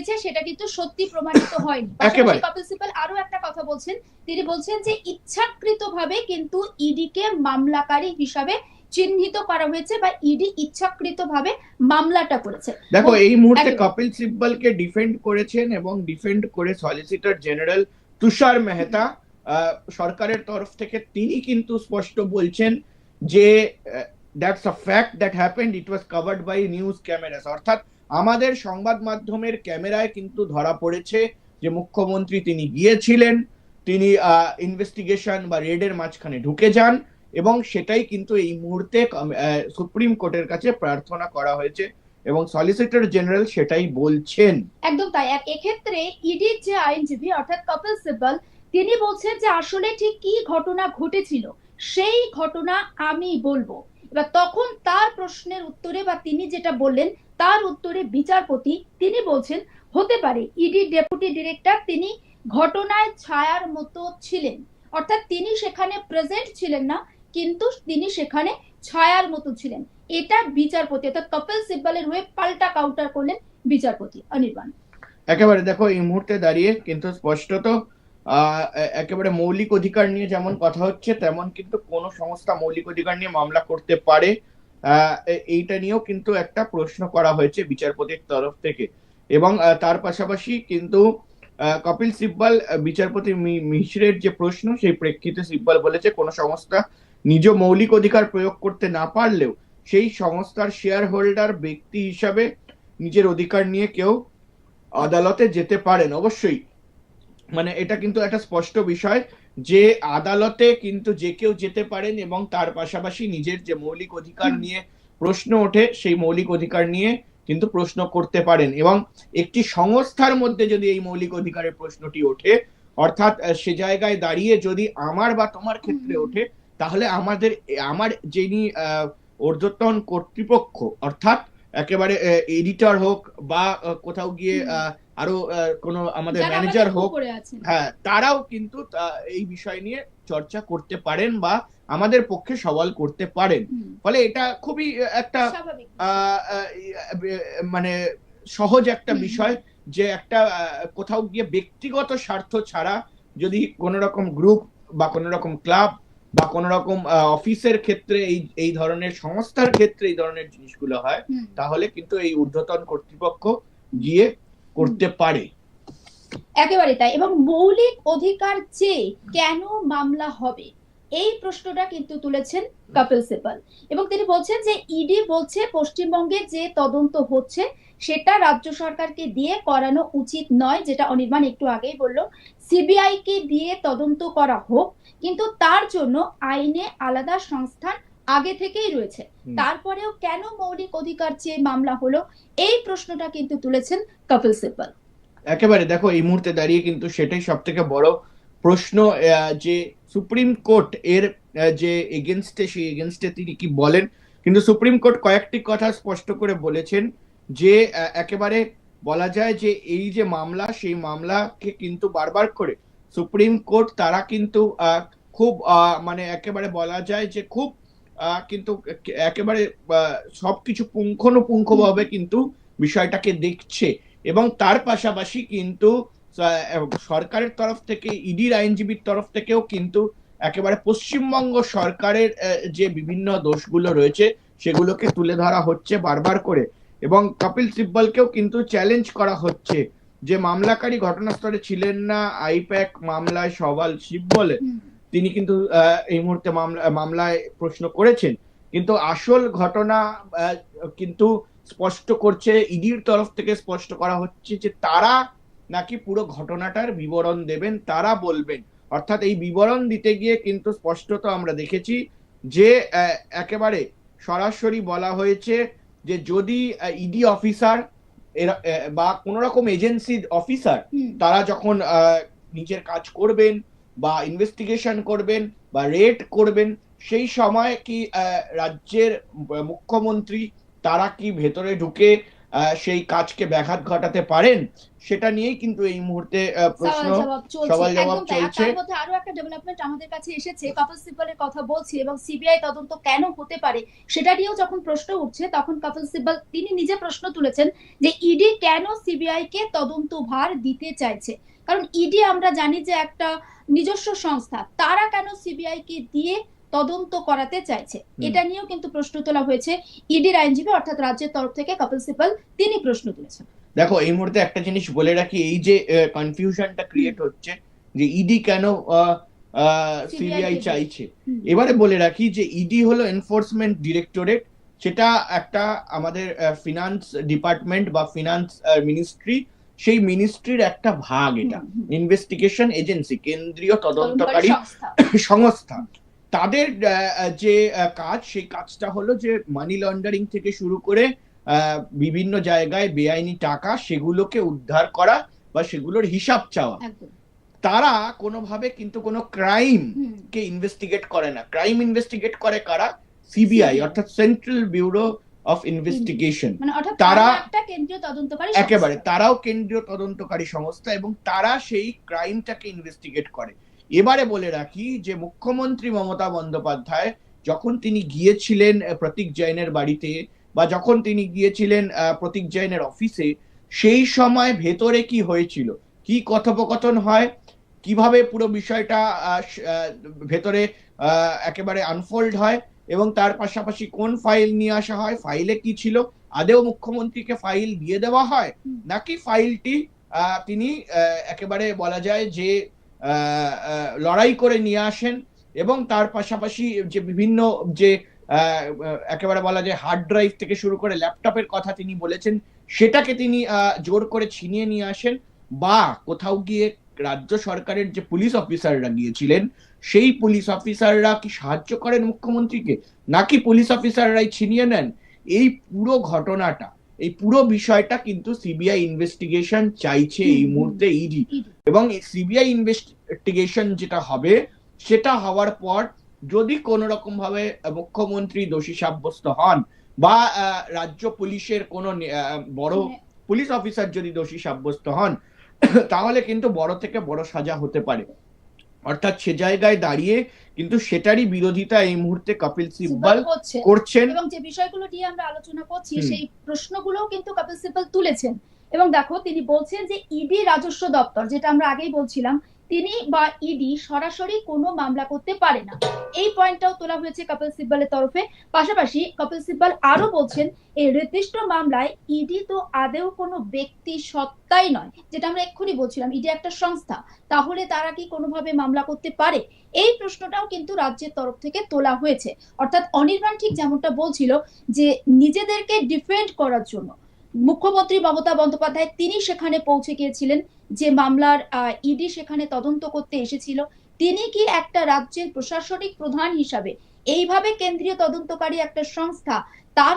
হয়েছে সেটা কিন্তু সত্যি প্রমাণিত হয়নি। পাশাপাশি কপিল সিব্বল আরো একটা কথা বলছেন, তিনি বলছেন যে ইচ্ছাকৃতভাবে কিন্তু ইডিকে মামলাকারী হিসাবে চিহ্নিত করা হয়েছে বা ইডি ইচ্ছাকৃতভাবে মামলাটা করেছে। দেখো, এই মুহূর্তে কপিল সিব্বলকে ডিফেন্ড করেছেন এবং ডিফেন্ড করে সলিসিটর জেনারেল তুষার মেহতা সরকারের তরফ থেকে তিনি কিন্তু স্পষ্ট বলছেন যে that's a fact that happened, it was covered by news cameras. অর্থাৎ আমাদের সংবাদ মাধ্যমের ক্যামেরায় কিন্তু ধরা পড়েছে যে মুখ্যমন্ত্রী তিনি গিয়েছিলেন, তিনি ইনভেস্টিগেশন বা রেডের মাঝখানে ঢুকে যান, এবং সেটাই কিন্তু এই মুহূর্তে সুপ্রিম কোর্টের কাছে প্রার্থনা করা হয়েছে এবং সলিসিটর জেনারেল সেটাই বলছেন। একদম তাই। আর এক্ষেত্রে ইডির যে আইনজীবী অর্থাৎ কপিল সিব্বল, তিনি বলছেন যে আসলে ঠিক কি ঘটনা ঘটেছিল সেই ঘটনা আমি বলবো। এবার তখন তার প্রশ্নের উত্তরে বা তিনি যেটা বললেন তার উত্তরে বিচারপতি তিনি বলছেন হতে পারে ইডি ডেপুটি ডিরেক্টর তিনি ঘটনায় ছায়ার মতো ছিলেন, অর্থাৎ তিনি সেখানে প্রেজেন্ট ছিলেন না কিন্তু তিনি সেখানে ছায়ার মতো ছিলেন। এটা বিচারপতি অর্থাৎ কপিল সিব্বলের হয়ে পাল্টা কাউন্টার করলেন বিচারপতি অনির্বাণ। একেবারে দেখো, এই মুহূর্তে দাঁড়িয়ে কিন্তু স্পষ্টত একেবারে মৌলিক অধিকার নিয়ে যেমন কথা হচ্ছে তেমন কিন্তু কোন সংস্থা মৌলিক অধিকার নিয়ে মামলা করতে পারে এইটা নিয়েও কিন্তু একটা প্রশ্ন করা হয়েছে বিচারপতির তরফ থেকে। এবং তার পাশাপাশি কিন্তু কপিল সিব্বল বিচারপতি মিশ্রের যে প্রশ্ন সেই প্রেক্ষিতে সিব্বল বলেছে কোন সংস্থা নিজ মৌলিক অধিকার প্রয়োগ করতে না পারলেও সেই সংস্থার শেয়ার হোল্ডার ব্যক্তি হিসাবে নিজের অধিকার নিয়ে কেউ আদালতে যেতে পারেন। অবশ্যই মানে এটা কিন্তু একটা স্পষ্ট বিষয় যে আদালতে কিন্তু যে কেউ যেতে পারেন এবং তার পাশাপাশি নিজের যে মৌলিক অধিকার নিয়ে প্রশ্ন ওঠে সেই মৌলিক অধিকার নিয়ে কিন্তু প্রশ্ন করতে পারেন। এবং একটি সংস্থার মধ্যে যদি এই মৌলিক অধিকারের প্রশ্নটি ওঠে, অর্থাৎ সে জায়গায় দাঁড়িয়ে যদি আমার বা তোমার ক্ষেত্রে ওঠে, তাহলে আমার যিনি ঊর্ধ্বতন কর্তৃপক্ষ অর্থাৎ একেবারে এডিটর হোক বা কোথাও গিয়ে আরো কোনো আমাদের ম্যানেজার হোক, হ্যাঁ, তারাও কিন্তু এই বিষয় নিয়ে চর্চা করতে পারেন বা আমাদের পক্ষে সওয়াল করতে পারেন। ফলে এটা খুবই একটা মানে সহজ একটা বিষয় যে একটা কোথাও গিয়ে ব্যক্তিগত স্বার্থ ছাড়া যদি কোনো রকম গ্রুপ বা কোনো রকম ক্লাব বা কোন রকম অফিসের ক্ষেত্রে এই ধরনের সংস্থার ক্ষেত্রে এই ধরনের জিনিসগুলো হয়, তাহলে কিন্তু এই ঊর্ধ্বতন কর্তৃপক্ষ গিয়ে করতে পারে। একেবারে তাই। এবং মৌলিক অধিকার চেয়ে কেন মামলা হবে এই প্রশ্নটা কিন্তু তুলেছেন কপিল সিব্বল এবং তিনি বলছেন যে ইডি বলছে পশ্চিমবঙ্গে যে তদন্ত হচ্ছে সেটা রাজ্য সরকারকে দিয়ে করানো উচিত নয়, যেটা অনির্বাণ একটু আগেই বলল। সিবিআই কে দিয়ে তদন্ত করা হোক, কিন্তু তার জন্য আইনে আলাদা সংস্থান আগে থেকেই রয়েছে। তারপরেও কেন মৌলিক অধিকার চেয়ে মামলা হলো এই প্রশ্নটা কিন্তু তুলেছেন কপিল সিব্বল। একেবারে দেখো, এই মুহূর্তে দাঁড়িয়ে কিন্তু সেটাই সব থেকে বড় প্রশ্ন যে সুপ্রিম কোর্ট এর যে এগেনস্টে সেই এগেনস্টে তিনি কি বলেন। কিন্তু সুপ্রিম কোর্ট কয়েকটি কথা স্পষ্ট করে বলেছেন যে একেবারে বলা যায় যে এই যে মামলা সেই মামলাকে কিন্তু বারবার করে সুপ্রিম কোর্ট তারা কিন্তু খুব মানে একেবারে বলা যায় যে খুব কিন্তু একেবারে সবকিছু পুঙ্খানুপুঙ্খভাবে কিন্তু বিষয়টাকে দেখছে। এবং তার পাশাপাশি কিন্তু সরকারের তরফ থেকে ইডির আইনজীবীর তরফ থেকেও কিন্তু একেবারে পশ্চিমবঙ্গ সরকারের যে বিভিন্ন দোষগুলো রয়েছে সেগুলোকে তুলে ধরা হচ্ছে বারবার করে। এবং কপিল সিব্বলকেও কিন্তু চ্যালেঞ্জ করা হচ্ছে যে মামলাকারী ঘটনাস্থলে ছিলেন না আইপ্যাক মামলায় সওয়াল সিব্বলের, তিনি কিন্তু এই মুহূর্তে মামলায় প্রশ্ন করেছেন, কিন্তু আসল ঘটনা কিন্তু স্পষ্ট করছে ইডির তরফ থেকে স্পষ্ট করা হচ্ছে যে তারা নাকি পুরো ঘটনাটার বিবরণ দেবেন, তারা বলবেন। অর্থাৎ এই বিবরণ দিতে গিয়ে কিন্তু স্পষ্টত আমরা দেখেছি যে একেবারে সরাসরি বলা হয়েছে যে যদি ইডি অফিসার বা কোন রকম এজেন্সি অফিসার তারা যখন নিজের কাজ করবেন বা ইনভেস্টিগেশন করবেন বা রেড করবেন, সেই সময় কি রাজ্যের মুখ্যমন্ত্রী তারা কি ভেতরে ঢুকে সেই কাজকে ব্যাঘাত ঘটাতে পারেন, সেটা নিয়েই কিন্তু এই মুহূর্তে প্রশ্ন, সওয়াল জবাব চলছে। তার মধ্যে আরো একটা ডেভেলপমেন্ট আমাদের কাছে এসেছে, কপিল সিব্বলের কথা বলছি, এবং সিবিআই তদন্ত কেন হতে পারে সেটা নিয়েও যখন প্রশ্ন উঠছে, তখন কপিল সিব্বল তিনি নিজে প্রশ্ন তুলেছেন যে ইডি কেন সিবিআই কে তদন্ত ভার দিতে চাইছে। কারণ ইডি আমরা জানি যে একটা নিজস্ব সংস্থা, তারা কেন সিবিআই কে দিয়ে তদন্ত করাতে চাইছে, এটা নিয়েও কিন্তু প্রশ্ন তোলা হয়েছে। ইডির আইনজীবী অর্থাৎ রাজ্যের তরফ থেকে কপিল সিব্বল তিনি প্রশ্ন তুলেছেন। দেখো এই মুহূর্তে একটা জিনিস বলে রাখি, এই যে কনফিউশনটা ক্রিয়েট হচ্ছে যে ইডি কেন সিবিআই চাইছে, এবারে বলে রাখি যে ইডি হলো এনফোর্সমেন্ট ডিরেক্টরেট, সেটা একটা আমাদের ফিনান্স ডিপার্টমেন্ট বা ফিনান্স মিনিস্ট্রি, সেই মিনিস্ট্রির একটা ভাগ। এটা ইনভেস্টিগেশন এজেন্সি, কেন্দ্রীয় তদন্তকারী সংস্থা। তাদের যে কাজ, সেই কাজটা হলো যে মানি লন্ডারিং থেকে শুরু করে বিভিন্ন জায়গায় বেআইনি টাকা, সেগুলোকে উদ্ধার করা বা সেগুলোর হিসাব চাওয়া। তারা কোনোভাবে কিন্তু কোনো ক্রাইম কে ইনভেস্টিগেট করে না। ক্রাইম ইনভেস্টিগেট করে কারা? সিবিআই, অর্থাৎ সেন্ট্রাল ব্যুরো অফ ইনভেস্টিগেশন। তারা একেবারে তারাও কেন্দ্রীয় তদন্তকারী সংস্থা, এবং তারা সেই ক্রাইমটাকে ইনভেস্টিগেট করে। এবারে বলে রাখি যে মুখ্যমন্ত্রী মমতা বন্দ্যোপাধ্যায় যখন তিনি গিয়েছিলেন প্রতীক জৈনের বাড়িতে, বা যখন তিনি গিয়েছিলেন প্রতীক জৈনের অফিসে, সেই সময় ভেতরে কি হয়েছিল, কি কথোপকথন হয়, কিভাবে পুরো বিষয়টা ভেতরে একেবারে আনফোল্ড হয়, এবং তার পাশাপাশি কোন ফাইল নিয়ে আসা হয়, ফাইলে কি ছিল, আদেও মুখ্যমন্ত্রীকে ফাইল দিয়ে দেওয়া হয়, নাকি ফাইলটি তিনি একেবারে বলা যায় যে লড়াই করে নিয়ে আসেন, এবং তার পাশাপাশি যে বিভিন্ন যে একেবারে বলা যায় হার্ড ড্রাইভ থেকে শুরু করে ল্যাপটপের কথা তিনি বলেছেন, সেটাকে তিনি জোর করে ছিনিয়ে নিয়ে আসেন, বা কোথাও গিয়ে রাজ্য সরকারের যে পুলিশ অফিসাররা গিয়েছিলেন, সেই পুলিশ অফিসাররা কি সাহায্য করেন মুখ্যমন্ত্রীকে, নাকি পুলিশ অফিসাররাই ছিনিয়ে নেন। এই পুরো ঘটনাটা, এই পুরো বিষয়টা কিন্তু সিবিআই ইনভেস্টিগেশন চাইছে এই মুহূর্তে ইডি। এবং সিবিআই ইনভেস্টিগেশন যেটা হবে, সেটা হওয়ার পর যদি কোন রকম ভাবে মুখ্যমন্ত্রী দোষী সাব্যস্ত হন, বা রাজ্য পুলিশের কোন বড় পুলিশ অফিসার যদি দোষী সাব্যস্ত হন, তাহলে কিন্তু বড় থেকে বড় সাজা হতে পারে। অর্থাৎ সে জায়গায় দাঁড়িয়ে কিন্তু সেটারই বিরোধিতা এই মুহূর্তে কপিল সিব্বল করছেন, এবং যে বিষয়গুলো নিয়ে আমরা আলোচনা করছি সেই প্রশ্নগুলোও কিন্তু কপিল সিব্বল তুলেছেন। এবং দেখো তিনি বলছেন যে ইডি রাজস্ব দপ্তর, যেটা আমরা আগেই বলছিলাম, তিনি বা ইডি সরাসরি কোনো মামলা করতে পারে না, এই পয়েন্টটাও তোলা হয়েছে কপিল সিব্বলের তরফে। পাশাপাশি কপিল সিব্বল আরো বলছেন এই নির্দিষ্ট মামলায় ইডি তো আদেও কোনো ব্যক্তি সত্তাই নয়, যেটা আমরা এক্ষুনি বলছিলাম, ইডি একটা সংস্থা, তাহলে তারা কি কোনোভাবে মামলা করতে পারে, এই প্রশ্নটাও কিন্তু রাজ্যের তরফ থেকে তোলা হয়েছে। অর্থাৎ অনির্বাণ ঠিক যেমনটা বলছিল যে নিজেদেরকে ডিফেন্ড করার জন্য মুখ্যমন্ত্রী মমতা বন্দ্যোপাধ্যায় তিনি সেখানে পৌঁছে গিয়েছিলেন, যে মামলার ইডি সেখানে তদন্ত করতে এসেছিল, তিনি কি একটা রাজ্যের প্রশাসনিক প্রধান হিসাবে এইভাবে কেন্দ্রীয় তদন্তকারী একটা সংস্থা তার